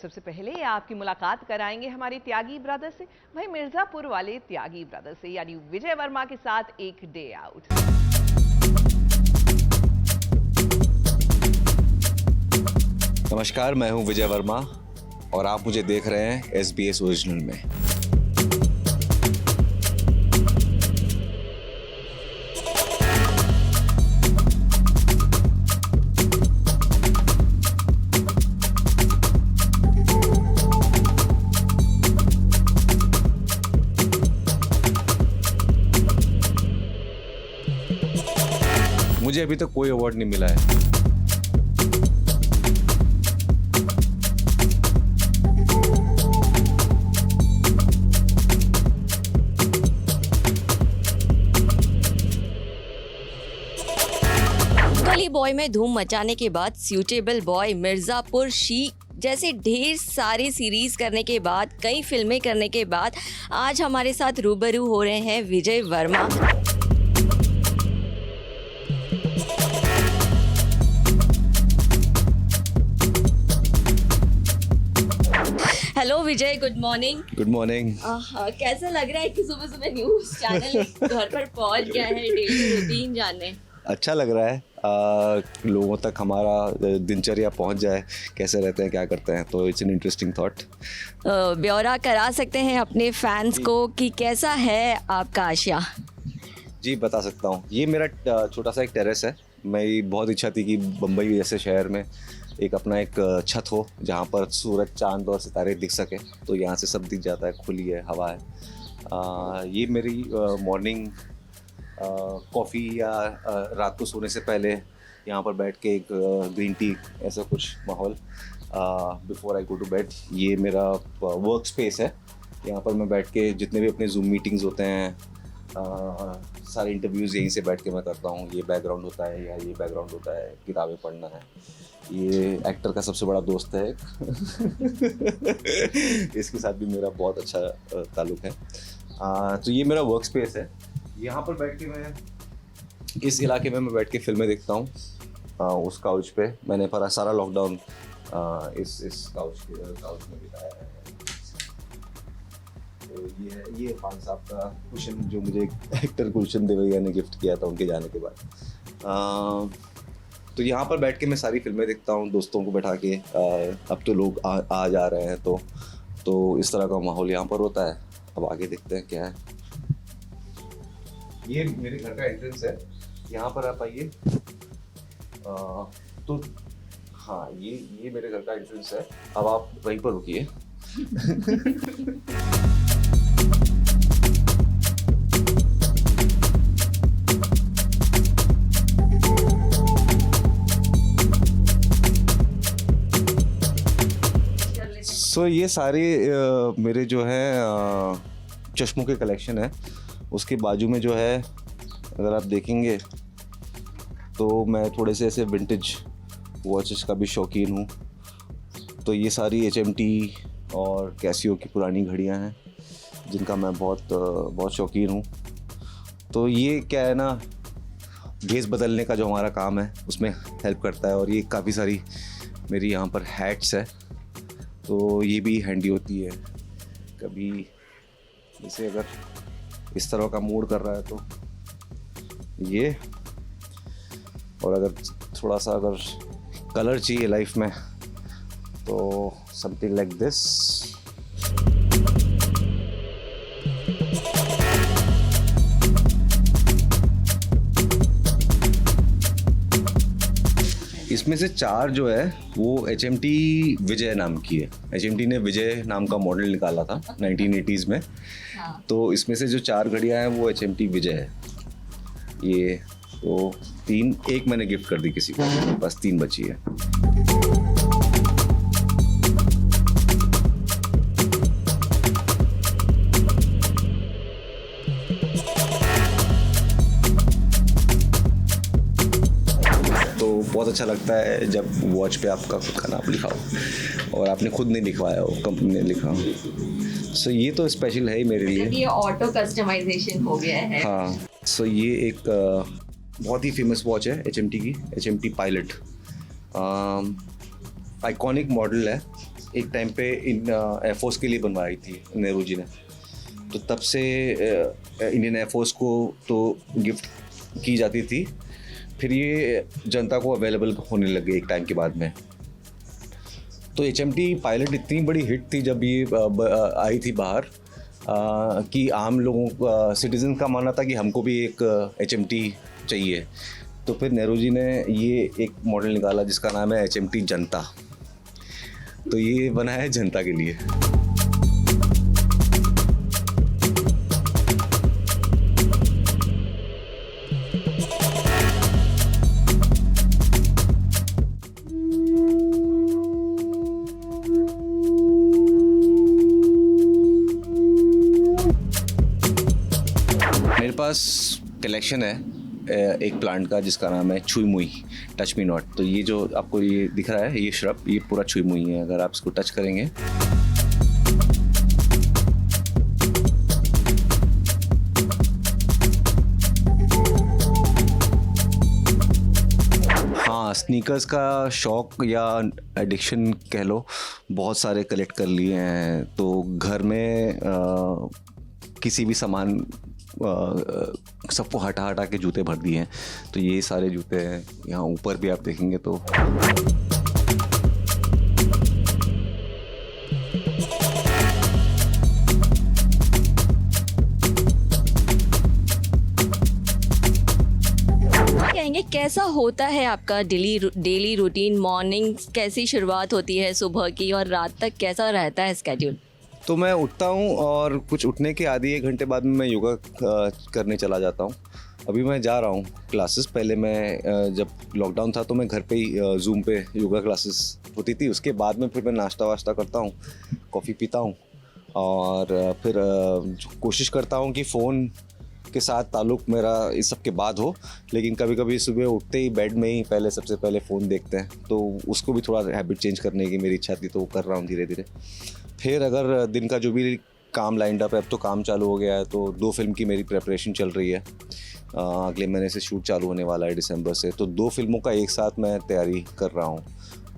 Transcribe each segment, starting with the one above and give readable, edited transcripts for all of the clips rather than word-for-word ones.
सबसे पहले आपकी मुलाकात कराएंगे हमारे त्यागी ब्रदर्स से, भाई मिर्जापुर वाले त्यागी ब्रदर्स से, यानी विजय वर्मा के साथ एक डे आउट। नमस्कार, मैं हूं विजय वर्मा और आप मुझे देख रहे हैं SBS ओरिजिनल में। मुझे अभी तक कोई अवार्ड नहीं मिला है। गली बॉय में धूम मचाने के बाद सूटेबल बॉय, मिर्जापुर, शी जैसे ढेर सारे सीरीज करने के बाद, कई फिल्में करने के बाद आज हमारे साथ रूबरू हो रहे हैं विजय वर्मा। हेलो विजय, गुड मॉर्निंग। Good morning. कैसा लग रहा है कि सुबह सुबह न्यूज़ चैनल घर पर पहुंच गया है डेली रूटीन जानने? अच्छा लग रहा है, लोगों तक हमारा दिनचर्या पहुंच जाए, कैसे रहते हैं, क्या करते हैं, तो इट्स एन इंटरेस्टिंग थॉट। ब्यौरा करा सकते हैं अपने फैंस को कि कैसा है आपका आशिया? जी बता सकता हूँ। ये मेरा छोटा सा एक टेरेस है। मेरी बहुत इच्छा थी कि बम्बई जैसे शहर में एक अपना एक छत हो जहाँ पर सूरज, चांद और सितारे दिख सके, तो यहाँ से सब दिख जाता है, खुली है, हवा है। ये मेरी मॉर्निंग कॉफ़ी या रात को सोने से पहले यहाँ पर बैठ के एक ग्रीन टी, ऐसा कुछ माहौल before I go to bed. ये मेरा वर्क स्पेस है। यहाँ पर मैं बैठ के जितने भी अपने जूम मीटिंग्स होते हैं, सारे इंटरव्यूज़ यहीं से बैठ के मैं करता हूँ। ये बैकग्राउंड होता है या ये बैकग्राउंड होता है, किताबें पढ़ना है। ये एक्टर का सबसे बड़ा दोस्त है इसके साथ भी मेरा बहुत अच्छा ताल्लुक़ है। तो ये मेरा वर्क स्पेस है। यहाँ पर बैठ के मैं, इस इलाके में मैं बैठ के फिल्में देखता हूँ। उस काउच पे मैंने पर सारा लॉकडाउन इस काउच में बिताया है। तो ये खान साहब का कुशन, जो मुझे एक्टर गुलशन देवैया ने गिफ्ट किया था उनके जाने के बाद। तो यहाँ पर बैठ के मैं सारी फिल्में देखता हूँ दोस्तों को बैठा के। अब तो लोग आ जा रहे हैं, तो इस तरह का माहौल यहाँ पर होता है। अब आगे देखते हैं क्या है। ये मेरे घर का एंट्रेंस है। यहाँ पर आप आइए। तो हाँ, ये मेरे घर का एंट्रेंस है। अब आप वहीं पर रुकिए। सो ये सारे मेरे जो है चश्मों के कलेक्शन है। उसके बाजू में जो है, अगर आप देखेंगे तो मैं थोड़े से ऐसे विंटेज वॉचेस का भी शौकीन हूँ। तो ये सारी HMT और कैसियो की पुरानी घड़ियाँ हैं जिनका मैं बहुत शौकीन हूँ। तो ये क्या है ना, भेस बदलने का जो हमारा काम है उसमें हेल्प करता है। और ये काफ़ी सारी मेरी यहाँ पर हैट्स है, तो ये भी हैंडी होती है। कभी जैसे अगर इस तरह का मूड कर रहा है तो ये, और अगर थोड़ा सा अगर कलर चाहिए लाइफ में तो समथिंग लाइक दिस। इसमें से 4 जो है वो HMT विजय नाम की है। HMT ने विजय नाम का मॉडल निकाला था 1980s में। तो इसमें से जो 4 घड़ियाँ हैं वो HMT विजय है। ये तो 3, एक मैंने गिफ्ट कर दी किसी को, बस 3 बची है। बहुत अच्छा लगता है जब वॉच पे आपका खुद का नाम लिखा हो और आपने खुद नहीं लिखवाया हो, कंपनी ने लिखा हो। सो ये तो स्पेशल है ही मेरे लिए। ये ऑटो कस्टमाइजेशन हो गया है। हाँ, सो ये एक बहुत ही फेमस वॉच है HMT की, HMT पायलट। आइकॉनिक मॉडल है एक टाइम पे एयरफोर्स के लिए बनवाई थी नेहरू जी ने, तो तब से इंडियन एयरफोर्स को तो गिफ्ट की जाती थी, फिर ये जनता को अवेलेबल होने लग गई एक टाइम के बाद में। तो HMT पायलट इतनी बड़ी हिट थी जब ये आई थी बाहर कि आम लोगों सिटीजन का मानना था कि हमको भी एक HMT चाहिए। तो फिर नेहरू जी ने ये एक मॉडल निकाला जिसका नाम है HMT जनता। तो ये बना है जनता के लिए। मेरे पास कलेक्शन है एक प्लांट का जिसका नाम है छुई मुई, टच मी नॉट। तो ये जो आपको ये दिख रहा है ये श्रब, ये पूरा छुई मुई है। अगर आप इसको टच करेंगे हाँ, स्नीकर्स का शौक या एडिक्शन कह लो, बहुत सारे कलेक्ट कर लिए हैं। तो घर में किसी भी सामान सबको हटा हटा के जूते भर दिए हैं। तो ये सारे जूते हैं, यहाँ ऊपर भी आप देखेंगे तो कहेंगे कैसा होता है आपका डेली रूटीन? मॉर्निंग कैसी शुरुआत होती है सुबह की और रात तक कैसा रहता है स्केड्यूल? तो मैं उठता हूँ और कुछ उठने के आधे एक घंटे बाद में मैं योगा करने चला जाता हूँ। अभी मैं जा रहा हूँ क्लासेस। पहले मैं जब लॉकडाउन था तो मैं घर पे ही जूम पे योगा क्लासेस होती थी। उसके बाद में फिर मैं नाश्ता वाश्ता करता हूँ, कॉफ़ी पीता हूँ और फिर कोशिश करता हूँ कि फ़ोन के साथ ताल्लुक़ मेरा इस सब के बाद हो। लेकिन कभी कभी सुबह उठते ही बेड में ही सबसे पहले फ़ोन देखते हैं, तो उसको भी थोड़ा हैबिट चेंज करने की मेरी इच्छा थी, तो वो कर रहा हूँ धीरे धीरे। फिर अगर दिन का जो भी काम लाइंड अप है, अब तो काम चालू हो गया है, तो 2 फिल्म की मेरी प्रेपरेशन चल रही है। अगले महीने से शूट चालू होने वाला है दिसंबर से। तो 2 फिल्मों का एक साथ मैं तैयारी कर रहा हूँ।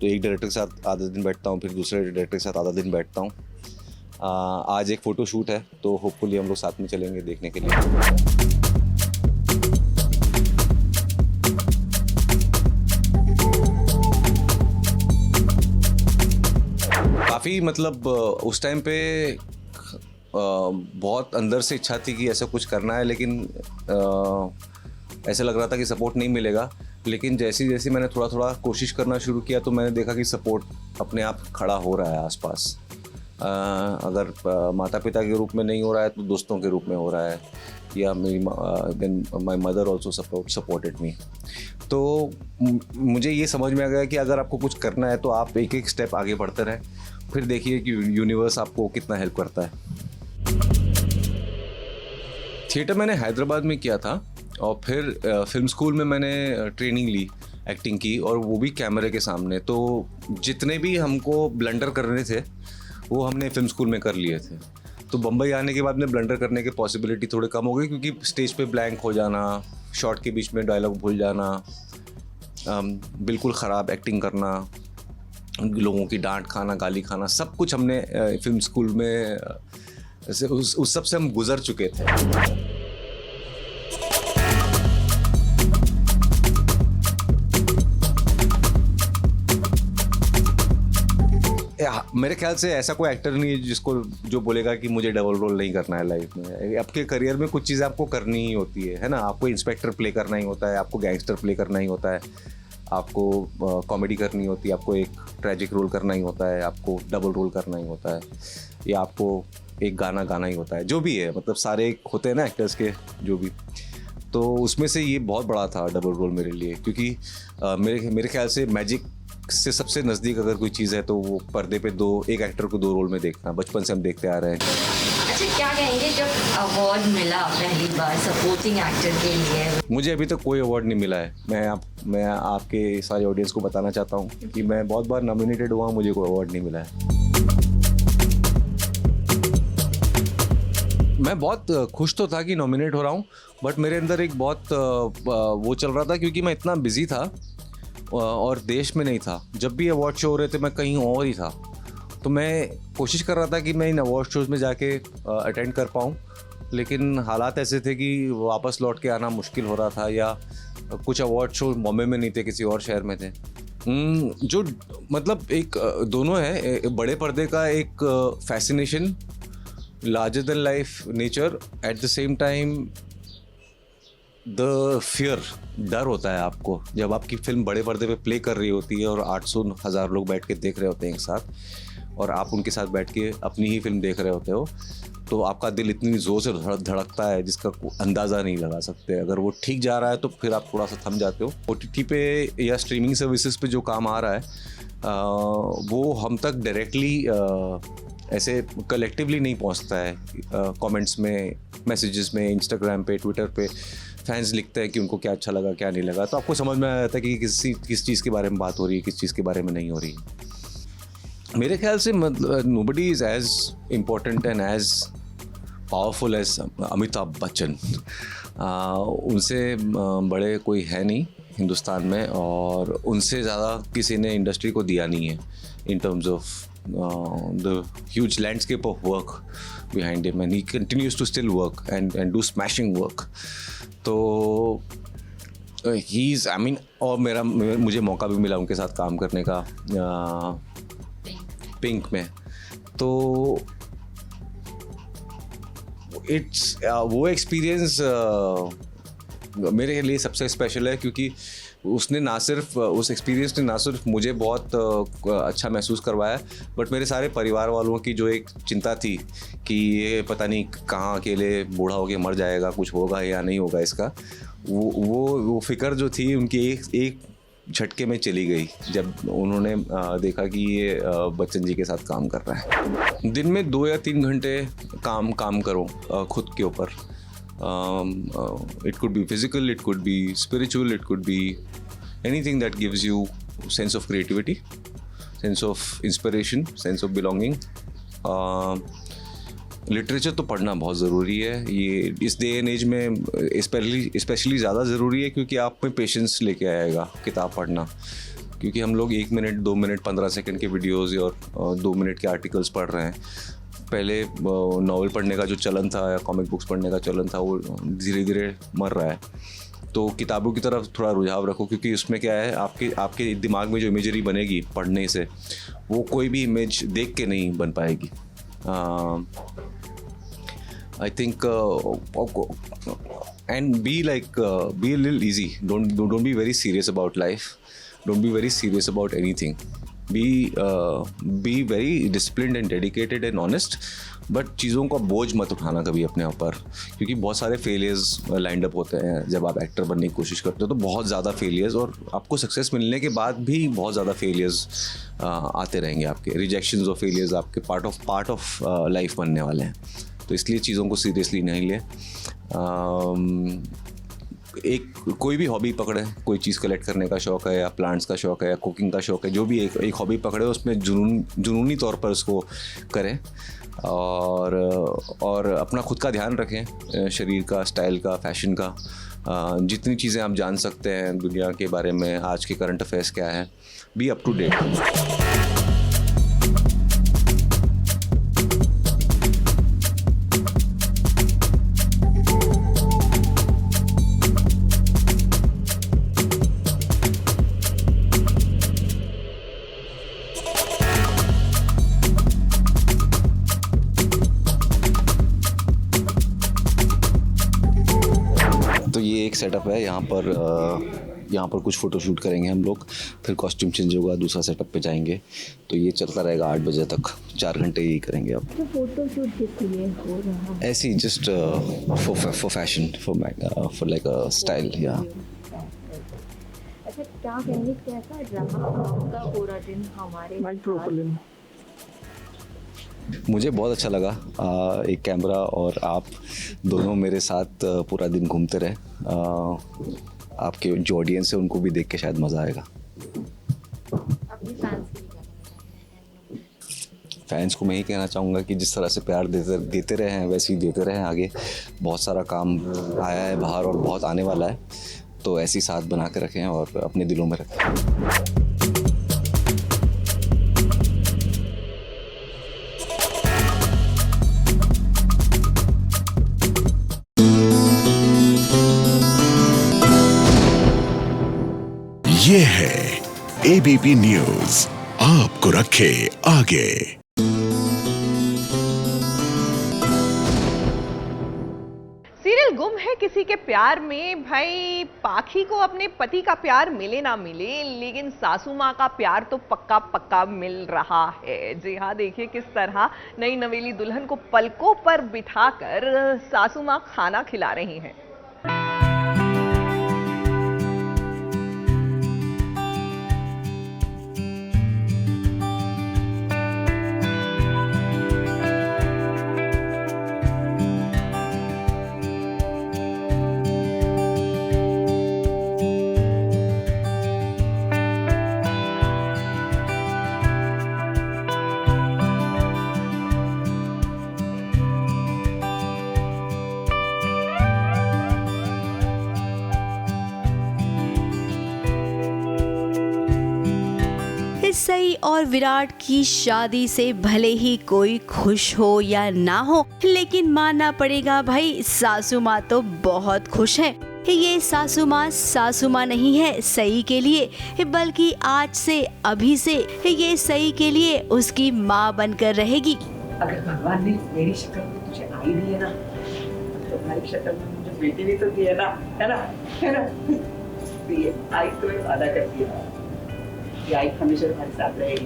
तो एक डायरेक्टर के साथ आधा दिन बैठता हूँ, फिर दूसरे डायरेक्टर के साथ आधा दिन बैठता हूँ। आज एक फ़ोटो शूट है, तो होपफुली हम लोग साथ में चलेंगे देखने के लिए। काफ़ी मतलब उस टाइम पे बहुत अंदर से इच्छा थी कि ऐसा कुछ करना है, लेकिन ऐसा लग रहा था कि सपोर्ट नहीं मिलेगा। लेकिन जैसे जैसे मैंने थोड़ा थोड़ा कोशिश करना शुरू किया तो मैंने देखा कि सपोर्ट अपने आप खड़ा हो रहा है आसपास। अगर माता पिता के रूप में नहीं हो रहा है तो दोस्तों के रूप में हो रहा है, या मेरी then my mother also supported me. तो मुझे ये समझ में आ गया कि अगर आपको कुछ करना है तो आप एक एक स्टेप आगे बढ़ते रहें, फिर देखिए कि यूनिवर्स आपको कितना हेल्प करता है। थिएटर मैंने हैदराबाद में किया था और फिर फिल्म स्कूल में मैंने ट्रेनिंग ली एक्टिंग की, और वो भी कैमरे के सामने। तो जितने भी हमको ब्लंडर करने थे वो हमने फिल्म स्कूल में कर लिए थे। तो बम्बई आने के बाद में ब्लंडर करने की पॉसिबिलिटी थोड़ी कम हो गई, क्योंकि स्टेज पे ब्लैंक हो जाना, शॉट के बीच में डायलॉग भूल जाना, बिल्कुल ख़राब एक्टिंग करना, लोगों की डांट खाना, गाली खाना, सब कुछ हमने फिल्म स्कूल में उस सब से हम गुजर चुके थे। मेरे ख्याल से ऐसा कोई एक्टर नहीं है जिसको जो बोलेगा कि मुझे डबल रोल नहीं करना है लाइफ में। आपके करियर में कुछ चीज़ें आपको करनी ही होती है ना। आपको इंस्पेक्टर प्ले करना ही होता है, आपको गैंगस्टर प्ले करना ही होता है, आपको कॉमेडी करनी होती है, आपको एक ट्रैजिक रोल करना ही होता है, आपको डबल रोल करना ही होता है, या आपको एक गाना गाना ही होता है, जो भी है। मतलब सारे होते हैं ना एक्टर्स के जो भी। तो उसमें से ये बहुत बड़ा था डबल रोल मेरे लिए, क्योंकि मेरे ख्याल से मैजिक से सबसे नज़दीक अगर कोई चीज़ है तो वो पर्दे पे एक एक्टर को 2 रोल में देखना, बचपन से हम देखते आ रहे हैं। अच्छा, क्या कहेंगे जब अवार्ड मिला पहली बार सपोर्टिंग एक्टर के लिए? मुझे अभी तक कोई अवार्ड नहीं मिला है। मैं आपके सारे ऑडियंस को बताना चाहता हूँ कि मैं बहुत बार नॉमिनेटेड हुआ, मुझे कोई अवार्ड नहीं मिला है। मैं बहुत खुश तो था कि नॉमिनेट हो रहा हूँ, बट मेरे अंदर एक बहुत वो चल रहा था, क्योंकि मैं इतना बिजी था और देश में नहीं था। जब भी अवार्ड शो हो रहे थे मैं कहीं और ही था, तो मैं कोशिश कर रहा था कि मैं इन अवार्ड शोज़ में जाके अटेंड कर पाऊँ, लेकिन हालात ऐसे थे कि वापस लौट के आना मुश्किल हो रहा था, या कुछ अवार्ड शो बॉम्बे में नहीं थे, किसी और शहर में थे। जो मतलब एक दोनों है, बड़े पर्दे का एक fascination, larger than life nature, at the same time the fear, डर होता है आपको जब आपकी फिल्म बड़े पर्दे पे प्ले कर रही होती है और 800,000 लोग बैठ के देख रहे होते हैं एक साथ, और आप उनके साथ बैठ के अपनी ही फिल्म देख रहे होते हो, तो आपका दिल इतनी ज़ोर से धड़कता है जिसका अंदाज़ा नहीं लगा सकते। अगर वो ठीक जा रहा है तो फिर आप थोड़ा सा थम जाते हो। OTT पे या स्ट्रीमिंग सर्विसेज पे जो काम आ रहा है वो हम तक डायरेक्टली ऐसे कलेक्टिवली नहीं पहुंचता है। कमेंट्स में, मैसेजेस में, इंस्टाग्राम पे, ट्विटर पे फैंस लिखते हैं कि उनको क्या अच्छा लगा, क्या नहीं लगा, तो आपको समझ में आ जाता है कि किस चीज़ के बारे में बात हो रही है, किस चीज़ के बारे में नहीं हो रही है। मेरे ख्याल से nobody is as important and as powerful as Amitabh Bachchan. उनसे बड़े कोई है नहीं हिंदुस्तान में, और उनसे ज़्यादा किसी ने इंडस्ट्री को दिया नहीं है in terms of the huge landscape of work behind him, and he continues to still work and do smashing work. तो he's, I mean, और मुझे मौका भी मिला उनके साथ काम करने का पिंक में, तो इट्स वो एक्सपीरियंस मेरे लिए सबसे स्पेशल है, क्योंकि उसने ना सिर्फ उस एक्सपीरियंस ने ना सिर्फ मुझे बहुत अच्छा महसूस करवाया, बट मेरे सारे परिवार वालों की जो एक चिंता थी कि ये पता नहीं कहाँ अकेले बूढ़ा होके मर जाएगा, कुछ होगा या नहीं होगा इसका, वो फिक्र जो थी उनकी एक झटके में चली गई जब उन्होंने देखा कि ये बच्चन जी के साथ काम कर रहा है। दिन में 2 या 3 घंटे काम करो खुद के ऊपर। It could be physical, it could be spiritual, it could be anything that gives you sense of creativity, sense of inspiration, sense of belonging. Literature तो पढ़ना बहुत ज़रूरी है, ये इस डे एंड एज में स्पेशली ज़्यादा ज़रूरी है, क्योंकि आप में पेशेंस लेके आएगा किताब पढ़ना। क्योंकि हम लोग 1 मिनट, 2 मिनट, 15 सेकंड के वीडियोज़ और 2 मिनट के आर्टिकल्स पढ़ रहे हैं। पहले नॉवल पढ़ने का जो चलन था या कॉमिक बुक्स पढ़ने का चलन था, वो धीरे धीरे मर रहा है। तो किताबों की तरफ थोड़ा रुझाव रखो, क्योंकि उसमें क्या है, आपके दिमाग में जो इमेजरी बनेगी पढ़ने से, वो कोई भी इमेज देख के नहीं बन पाएगी। I think and be a little easy. Don't be very serious about life. Don't be very serious about anything. Be very disciplined and dedicated and honest, but चीज़ों का बोझ मत उठाना कभी अपने ऊपर, क्योंकि बहुत सारे फेलियर्स लाइंड अप होते हैं। जब आप एक्टर बनने की कोशिश करते हो तो बहुत ज़्यादा फेलियर्स, और आपको सक्सेस मिलने के बाद भी बहुत ज़्यादा फेलियर्स आते रहेंगे। आपके रिजेक्शंस और फेलियर्स आपके पार्ट ऑफ लाइफ बनने वाले हैं। तो इसलिए चीज़ों को सीरियसली नहीं ले। कोई भी हॉबी पकड़े, कोई चीज़ कलेक्ट करने का शौक़ है, या प्लांट्स का शौक़ है, या कुकिंग का शौक़ है, जो भी एक हॉबी पकड़े उसमें जुनूनी तौर पर उसको करें, और अपना खुद का ध्यान रखें, शरीर का, स्टाइल का, फैशन का। जितनी चीज़ें आप जान सकते हैं दुनिया के बारे में, आज के करंट अफेयर्स क्या है, बी अप टू डेट। एक सेटअप है यहाँ पर कुछ फ़ोटो शूट करेंगे हम लोग, फिर कॉस्ट्यूम चेंज होगा, दूसरा सेटअप पे जाएंगे। तो ये चलता रहेगा 8 बजे तक, 4 घंटे यही करेंगे अब। तो फ़ोटो शूट किस लिए हो रहा है? ऐसे ही just for fashion, for like a style. या अच्छा, क्या कहेंगे, कैसा रहा आपका पूरा दिन हमारे साथ? मुझे बहुत अच्छा लगा। एक कैमरा और आप दोनों मेरे साथ पूरा दिन घूमते रहे। आपके जो ऑडियंस है उनको भी देख के शायद मज़ा आएगा। फैंस को मैं ही कहना चाहूँगा कि जिस तरह से प्यार देते रहे हैं वैसे ही देते रहें आगे। बहुत सारा काम आया है बाहर और बहुत आने वाला है, तो ऐसे ही साथ बना के रखें और अपने दिलों में रखें। ये है एबीपी न्यूज, आपको रखे आगे। सीरियल गुम है किसी के प्यार में भाई पाखी को अपने पति का प्यार मिले ना मिले, लेकिन सासू माँ का प्यार तो पक्का पक्का मिल रहा है। जी हाँ, देखिए किस तरह नई नवेली दुल्हन को पलकों पर बिठाकर सासू माँ खाना खिला रही हैं। सई और विराट की शादी से भले ही कोई खुश हो या ना हो, लेकिन मानना पड़ेगा भाई सासू माँ तो बहुत खुश है। ये सासू माँ नहीं है सई के लिए, बल्कि आज से अभी से ये सई के लिए उसकी माँ बनकर रहेगी। अगर भगवान ने मेरी शक्ल में तुझे आई दी है ना, तो तुम्हारी शक्ल में मुझे बेटी भी तो दी है ना, है ना, है ना। तो ये आई तुम्हें वादा करती है, ये आई हमेशा तुम्हारे साथ रहेगी।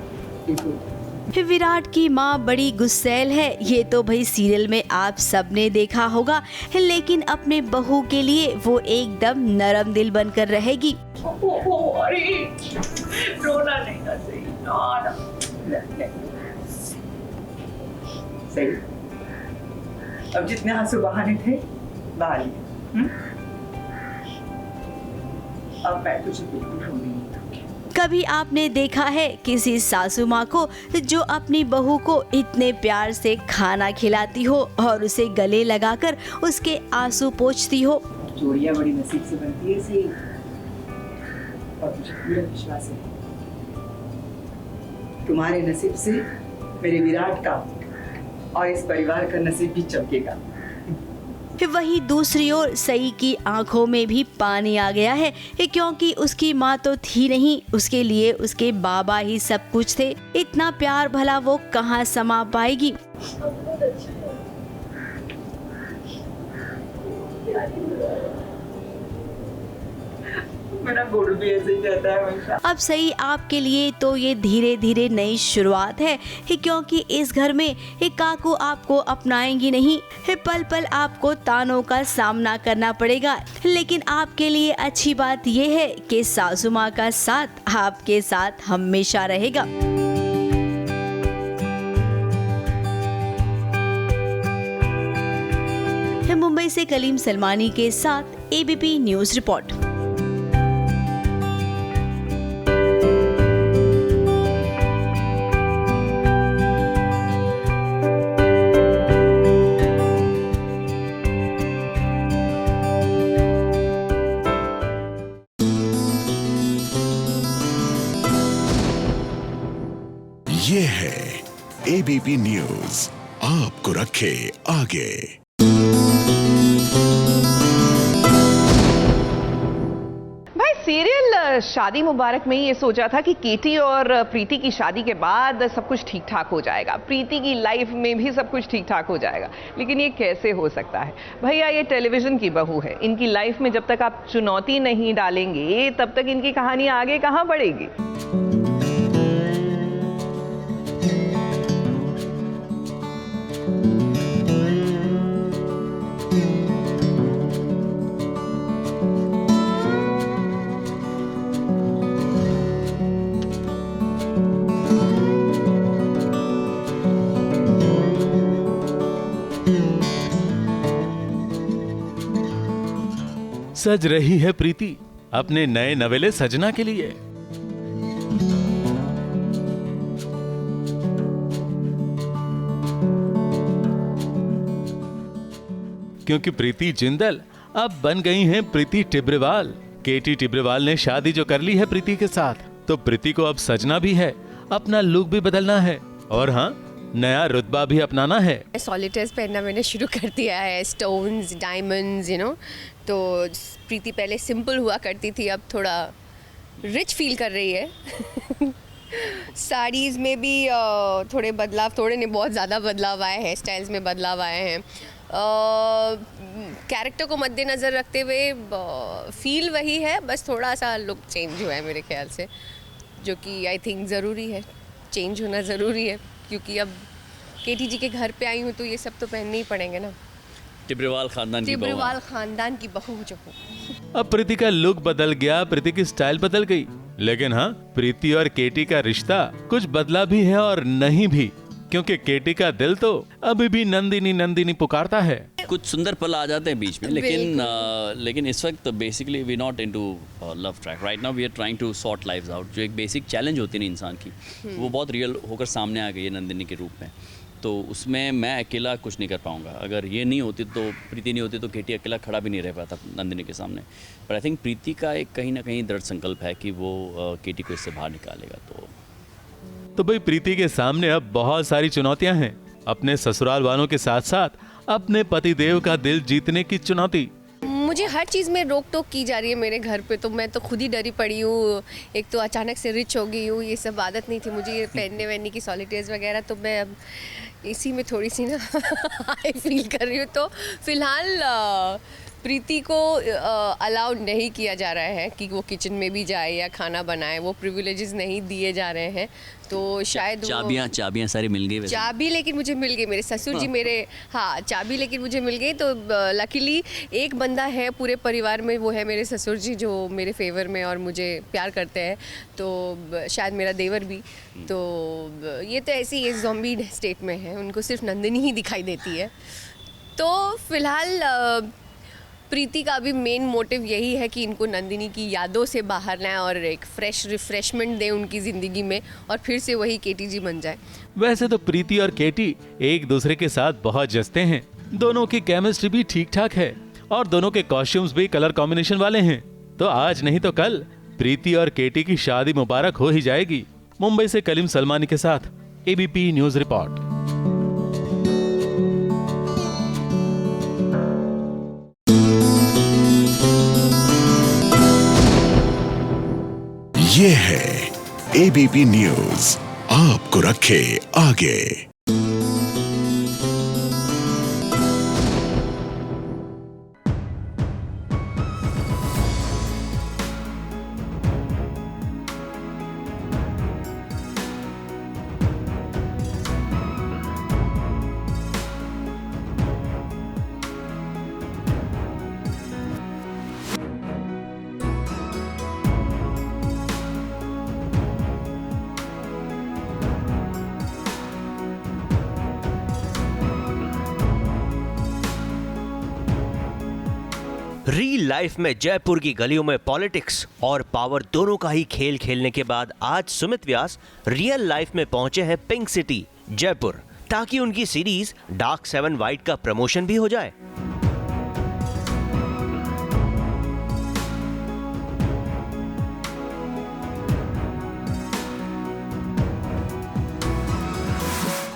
विराट की माँ बड़ी गुस्सैल है, ये तो भाई सीरियल में आप सबने देखा होगा, लेकिन अपने बहू के लिए वो एकदम नरम दिल बनकर रहेगी। अरे रोना नहीं ना सही, सही। अब जितने आंसू बहाने थे बहा लिए। अब मैं तुझे बिल्कुल रो नहीं दूंगी। कभी आपने देखा है किसी सासू माँ को जो अपनी बहू को इतने प्यार से खाना खिलाती हो और उसे गले लगाकर उसके आंसू पोंछती हो? जोड़ियां बड़ी नसीब से बनती है सही, और मुझे पूरा विश्वास है तुम्हारे नसीब से मेरे विराट का और इस परिवार का नसीब भी चमकेगा। वहीं दूसरी ओर सई की आंखों में भी पानी आ गया है, क्योंकि उसकी माँ तो थी नहीं, उसके लिए उसके बाबा ही सब कुछ थे। इतना प्यार भला वो कहाँ समा पाएगी। मेरा गुरु भी ऐसे ही कहता है हमेशा। अब सही आपके लिए तो ये धीरे धीरे नई शुरुआत है, क्योंकि इस घर में एक काकू आपको अपनाएंगी नहीं, पल पल आपको तानों का सामना करना पड़ेगा। लेकिन आपके लिए अच्छी बात यह है कि सासू माँ का साथ आपके साथ हमेशा रहेगा। मुंबई से कलीम सलमानी के साथ एबीपी न्यूज रिपोर्ट। ये है एबीपी न्यूज, आपको रखे आगे। भाई सीरियल शादी मुबारक में ये सोचा था कि केटी और प्रीति की शादी के बाद सब कुछ ठीक ठाक हो जाएगा, प्रीति की लाइफ में भी सब कुछ ठीक ठाक हो जाएगा। लेकिन ये कैसे हो सकता है भैया? ये टेलीविजन की बहू है, इनकी लाइफ में जब तक आप चुनौती नहीं डालेंगे तब तक इनकी कहानी आगे कहाँ बढ़ेगी। सज रही है प्रीति अपने नए नवेले सजना के लिए। क्योंकि प्रीति जिंदल अब बन गई हैं प्रीति टिब्रेवाल। केटी टिब्रेवाल ने शादी जो कर ली है प्रीति के साथ, तो प्रीति को अब सजना भी है, अपना लुक भी बदलना है और हाँ, नया रुतबा भी अपनाना है। सॉलिटेयर्स पहनना मैंने शुरू कर दिया है, स्टोन्स, डायमंड्स, तो प्रीति पहले सिंपल हुआ करती थी, अब थोड़ा रिच फील कर रही है। साड़ीज़ में भी थोड़े बदलाव, थोड़े नहीं बहुत ज़्यादा बदलाव आए हैं, हेयर स्टाइल्स में बदलाव आए हैं। कैरेक्टर को मद्देनज़र रखते हुए फील वही है, बस थोड़ा सा लुक चेंज हुआ है मेरे ख्याल से, जो कि आई थिंक ज़रूरी है, चेंज होना ज़रूरी है, क्योंकि अब केटी जी के घर पे आई हूँ तो ये सब तो पहनने ही पड़ेंगे ना। टिब्रेवाल खानदान की बहू। टिब्रेवाल खानदान की बहू जो हूँ। अब प्रीति का लुक बदल गया, प्रीति की स्टाइल बदल गई, लेकिन हाँ, प्रीति और केटी का रिश्ता कुछ बदला भी है और नहीं भी, क्योंकि केटी का दिल तो अभी भी नंदिनी नंदिनी पुकारता है। कुछ सुंदर पल आ जाते हैं बीच में, लेकिन इस वक्त basically we not into love track. Right now we are trying to sort lives out. जो एक बेसिक चैलेंज होती है ना इंसान की, वो बहुत रियल होकर सामने आ गई है नंदिनी के रूप में। तो उसमें मैं अकेला कुछ नहीं कर पाऊंगा। अगर ये नहीं होती तो, प्रीति नहीं होती तो केटी अकेला खड़ा भी नहीं रह पाता नंदिनी के सामने। पर आई थिंक प्रीति का एक कहीं ना कहीं दृढ़ संकल्प है कि वो केटी को इससे बाहर निकालेगा। तो भाई प्रीति के सामने अब बहुत सारी चुनौतियां हैं, अपने ससुराल वालों के साथ साथ अपने पतिदेव का दिल जीतने की चुनौती। मुझे हर चीज़ में रोक टोक की जा रही है मेरे घर पे, तो मैं तो खुद ही डरी पड़ी हूँ। एक तो अचानक से रिच हो गई हूँ, ये सब आदत नहीं थी मुझे ये पहनने वहनने की, सॉलिटेयर्स वगैरह, तो मैं अब इसी में थोड़ी सी ना हाई फील कर रही हूँ। तो फिलहाल प्रीति को अलाउ नहीं किया जा रहा है कि वो किचन में भी जाए या खाना बनाए, वो प्रिविलेजेस नहीं दिए जा रहे हैं। तो शायद चाबियां सारी मिल गई। चाबी लेकिन मुझे मिल गई, मेरे ससुर जी मेरे, हाँ चाबी लेकिन मुझे मिल गई। तो लकीली एक बंदा है पूरे परिवार में, वो है मेरे ससुर जी, जो मेरे फेवर में और मुझे प्यार करते हैं। तो शायद मेरा देवर भी। तो ये तो ऐसी ये ज़ॉम्बी स्टेट में है, उनको सिर्फ नंदिनी ही दिखाई देती है। तो फिलहाल प्रीति का भी मेन मोटिव यही है कि इनको नंदिनी की यादों से बाहर लाएं और एक फ्रेश रिफ्रेशमेंट दें उनकी ज़िंदगी में, और फिर से वही केटी जी बन जाए। वैसे तो प्रीति और केटी एक दूसरे के साथ बहुत जचते हैं, दोनों की केमिस्ट्री भी ठीक ठाक है और दोनों के कॉस्ट्यूम्स भी कलर कॉम्बिनेशन वाले हैं। तो आज नहीं तो कल प्रीति और केटी की शादी मुबारक हो ही जाएगी। मुंबई से कलीम सलमानी के साथ एबीपी न्यूज रिपोर्ट। ये है एबीपी न्यूज, आपको रखे आगे। रियल लाइफ में जयपुर की गलियों में पॉलिटिक्स और पावर दोनों का ही खेल खेलने के बाद आज सुमित व्यास रियल लाइफ में पहुंचे हैं पिंक सिटी जयपुर, ताकि उनकी सीरीज डार्क 7 वाइट का प्रमोशन भी हो जाए।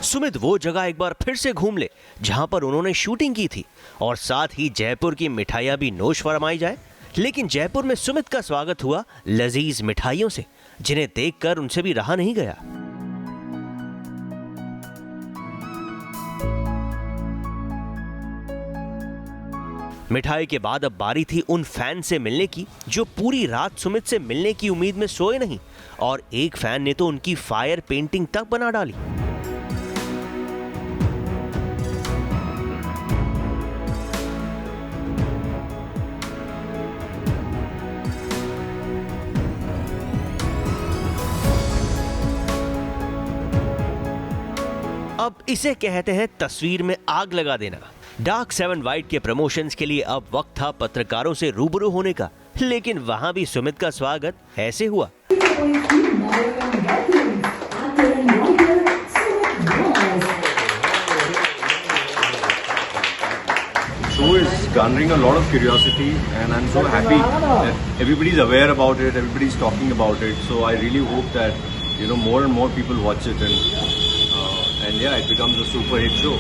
सुमित वो जगह एक बार फिर से घूम ले जहां पर उन्होंने शूटिंग की थी, और साथ ही जयपुर की मिठाइयां भी नोश फरमाई जाए। लेकिन जयपुर में सुमित का स्वागत हुआ लजीज मिठाइयों से, जिन्हें देखकर उनसे भी रहा नहीं गया। मिठाई के बाद अब बारी थी उन फैन से मिलने की जो पूरी रात सुमित से मिलने की उम्मीद में सोए नहीं, और एक फैन ने तो उनकी फायर पेंटिंग तक बना डाली। अब इसे कहते हैं तस्वीर में आग लगा देना। डार्क 7 वाइट के प्रमोशंस के लिए अब वक्त था पत्रकारों से रूबरू होने का, लेकिन वहां भी सुमित का स्वागत ऐसे हुआ। show is garnering a lot of curiosity, and I'm so happy that everybody's aware about it, everybody's talking about it. So I really hope that more and more people watch it, and yeah, it becomes a super hit show.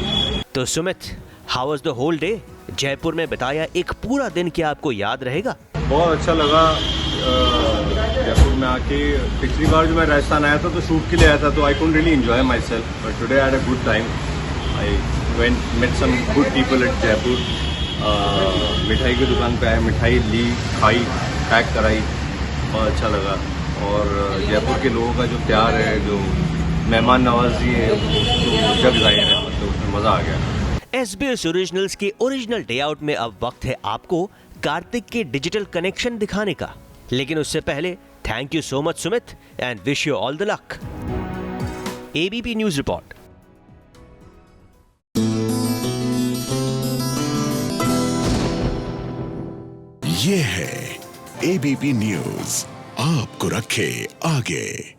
तो Sumit, how was the whole day? Jaipur में बताया एक पूरा दिन क्या आपको याद रहेगा? बहुत अच्छा लगा। जयपुर में आके पिछली बार जो मैं राजस्थान आया था तो शूट के लिए आया था, तो I couldn't really enjoy myself, but today I had a good time. I met some good people at Jaipur. मिठाई की दुकान पे आए, मिठाई ली, खाई, पैक कराई, बहुत अच्छा लगा. और जयपुर के लोगों का जो प्यार है, जो मेहमान नवाजी है, तो जग जाहिर है, मतलब उसमें मज़ा आ गया. SBS ओरिजिनल्स के ओरिजिनल डे आउट में अब वक्त है आपको कार्तिक के डिजिटल कनेक्शन दिखाने का, लेकिन उससे पहले thank you so much Sumit and wish you all the luck. ABP news report. ये है ABP न्यूज, आपको रखे आगे.